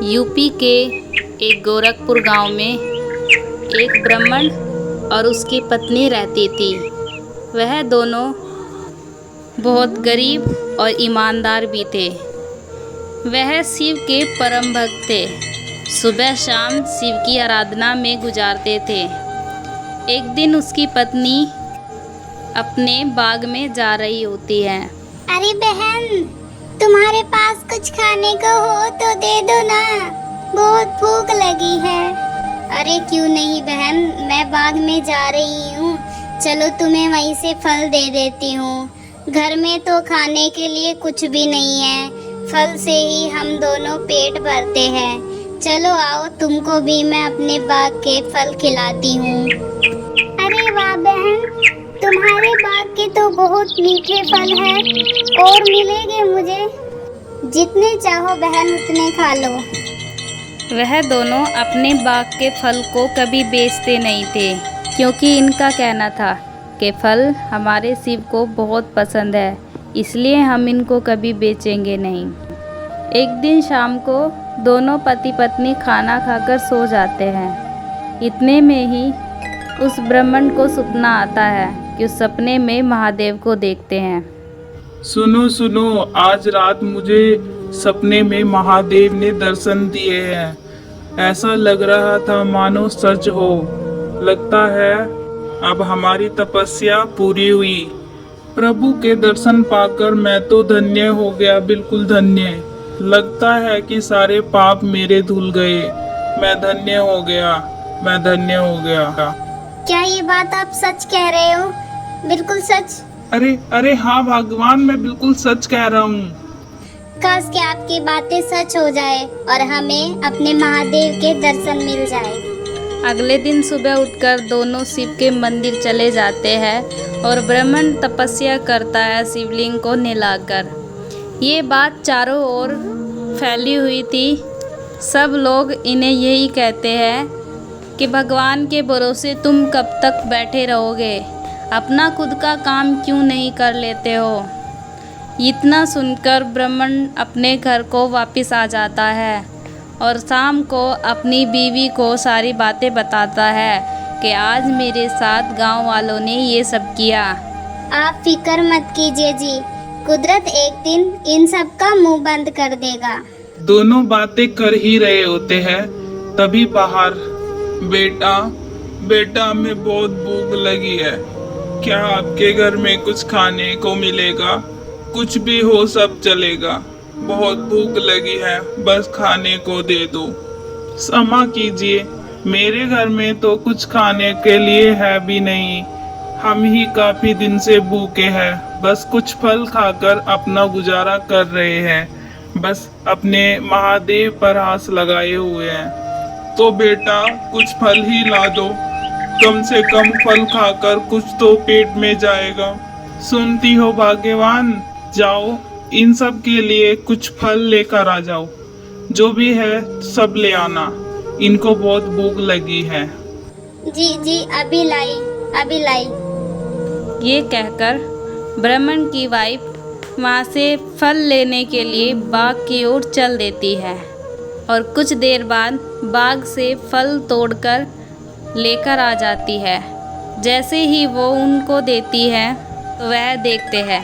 UP के एक गोरखपुर गांव में एक ब्राह्मण और उसकी पत्नी रहती थी। वह दोनों बहुत गरीब और ईमानदार भी थे। वह शिव के परम भक्त थे। सुबह शाम शिव की आराधना में गुजारते थे। एक दिन उसकी पत्नी अपने बाग में जा रही होती है। अरे बहन, तुम्हारे पास कुछ खाने को हो तो दे दो ना, बहुत भूख लगी है। अरे क्यों नहीं बहन, मैं बाग में जा रही हूँ, चलो तुम्हें वहीं से फल दे देती हूँ। घर में तो खाने के लिए कुछ भी नहीं है, फल से ही हम दोनों पेट भरते हैं। चलो आओ, तुमको भी मैं अपने बाग के फल खिलाती हूँ। अरे वाह बहन, तुम्हारे बाग के तो बहुत मीठे फल हैं और मिलेंगे मुझे। जितने चाहो बहन उतने खा लो। वह दोनों अपने बाग के फल को कभी बेचते नहीं थे, क्योंकि इनका कहना था कि फल हमारे शिव को बहुत पसंद है, इसलिए हम इनको कभी बेचेंगे नहीं। एक दिन शाम को दोनों पति पत्नी खाना खाकर सो जाते हैं। इतने में ही उस ब्राह्मण को सपना आता है कि उस सपने में महादेव को देखते हैं। सुनो सुनो, आज रात मुझे सपने में महादेव ने दर्शन दिए हैं। ऐसा लग रहा था मानो सच हो। लगता है अब हमारी तपस्या पूरी हुई। प्रभु के दर्शन पाकर मैं तो धन्य हो गया, बिल्कुल धन्य। लगता है कि सारे पाप मेरे धुल गए। मैं धन्य हो गया, मैं धन्य हो गया। क्या ये बात आप सच कह रहे हो? बिल्कुल सच? अरे अरे हाँ भगवान, मैं बिल्कुल सच कह रहा हूँ। काश कि आपकी बातें सच हो जाए और हमें अपने महादेव के दर्शन मिल जाए। अगले दिन सुबह उठकर दोनों शिव के मंदिर चले जाते हैं और ब्राह्मण तपस्या करता है शिवलिंग को नहलाकर। ये बात चारों ओर फैली हुई थी। सब लोग इन्हें यही कहते हैं कि भगवान के भरोसे तुम कब तक बैठे रहोगे, अपना खुद का काम क्यों नहीं कर लेते हो। इतना सुनकर ब्राह्मण अपने घर को वापस आ जाता है और शाम को अपनी बीवी को सारी बातें बताता है कि आज मेरे साथ गांव वालों ने ये सब किया। आप फिक्र मत कीजिए जी, कुदरत एक दिन इन सब का मुंह बंद कर देगा। दोनों बातें कर ही रहे होते हैं, तभी बाहर, बेटा बेटा हमें बहुत भूख लगी है, क्या आपके घर में कुछ खाने को मिलेगा? कुछ भी हो सब चलेगा, बहुत भूख लगी है, बस खाने को दे दो। क्षमा कीजिए, मेरे घर में तो कुछ खाने के लिए है भी नहीं। हम ही काफी दिन से भूखे हैं, बस कुछ फल खाकर अपना गुजारा कर रहे हैं, बस अपने महादेव पर आस लगाए हुए हैं। तो बेटा कुछ फल ही ला दो, कम से कम फल खाकर कुछ तो पेट में जाएगा। सुनती हो भाग्यवान, जाओ इन सब के लिए कुछ फल लेकर आ जाओ, जो भी है सब ले आना, इनको बहुत भूख लगी है। जी जी, अभी लाई, अभी लाई। ये कहकर ब्राह्मण की वाइफ वहाँ से फल लेने के लिए बाग की ओर चल देती है और कुछ देर बाद बाग से फल तोड़कर लेकर आ जाती है। जैसे ही वो उनको देती है तो वह देखते हैं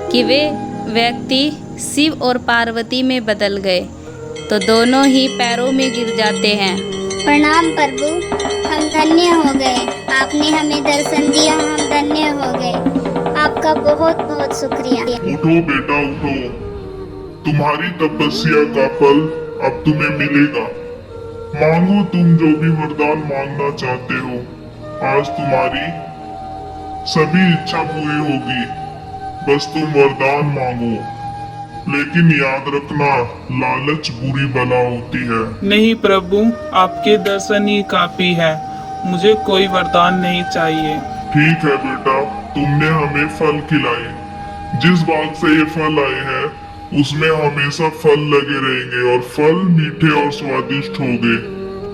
कि वे व्यक्ति शिव और पार्वती में बदल गए, तो दोनों ही पैरों में गिर जाते हैं। प्रणाम प्रभु, हम धन्य हो गए, आपने हमें दर्शन दिया, हम धन्य हो गए। आपका बहुत बहुत शुक्रिया। उठो बेटा उठो, तुम्हारी तपस्या का फल अब तुम्हें मिलेगा। मांगो तुम जो भी वरदान मांगना चाहते हो, आज तुम्हारी सभी इच्छा पूरी होगी। बस तुम वरदान मांगो, लेकिन याद रखना लालच बुरी बला होती है। नहीं प्रभु, आपके दर्शन ही काफी है, मुझे कोई वरदान नहीं चाहिए। ठीक है बेटा, तुमने हमें फल खिलाए, जिस बाग से ये फल आए हैं उसमें हमेशा फल लगे रहेंगे और फल मीठे और स्वादिष्ट होंगे।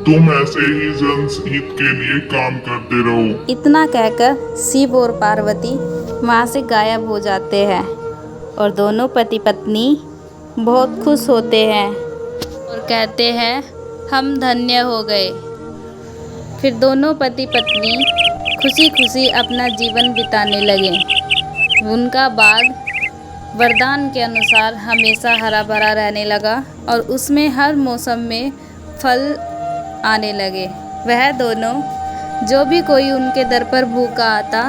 तुम ऐसे ही जनहित के लिए काम करते रहो। इतना कहकर शिव और पार्वती वहाँ से गायब हो जाते हैं और दोनों पति पत्नी बहुत खुश होते हैं और कहते हैं हम धन्य हो गए। फिर दोनों पति पत्नी खुशी खुशी अपना जीवन बिताने लगे। उनका बाग वरदान के अनुसार हमेशा हरा भरा रहने लगा और उसमें हर मौसम में फल आने लगे। वह दोनों जो भी कोई उनके दर पर भूखा आता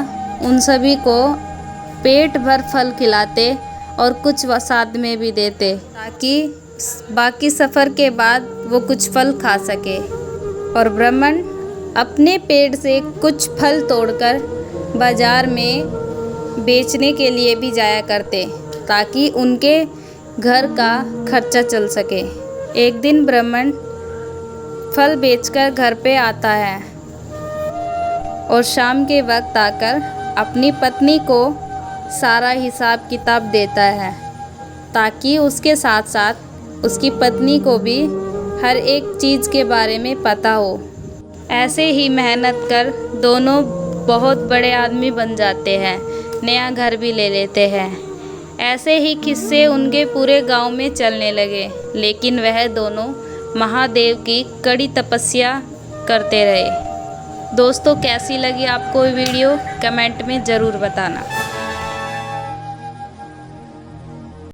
उन सभी को पेट भर फल खिलाते और कुछ साथ में भी देते ताकि बाकी सफ़र के बाद वो कुछ फल खा सके। और ब्राह्मण अपने पेड़ से कुछ फल तोड़कर बाज़ार में बेचने के लिए भी जाया करते ताकि उनके घर का खर्चा चल सके। एक दिन ब्राह्मण फल बेचकर घर पे आता है और शाम के वक्त आकर अपनी पत्नी को सारा हिसाब किताब देता है ताकि उसके साथ साथ उसकी पत्नी को भी हर एक चीज़ के बारे में पता हो। ऐसे ही मेहनत कर दोनों बहुत बड़े आदमी बन जाते हैं, नया घर भी ले लेते हैं। ऐसे ही किस्से उनके पूरे गांव में चलने लगे, लेकिन वह दोनों महादेव की कड़ी तपस्या करते रहे। दोस्तों कैसी लगी आपको ये वीडियो कमेंट में ज़रूर बताना।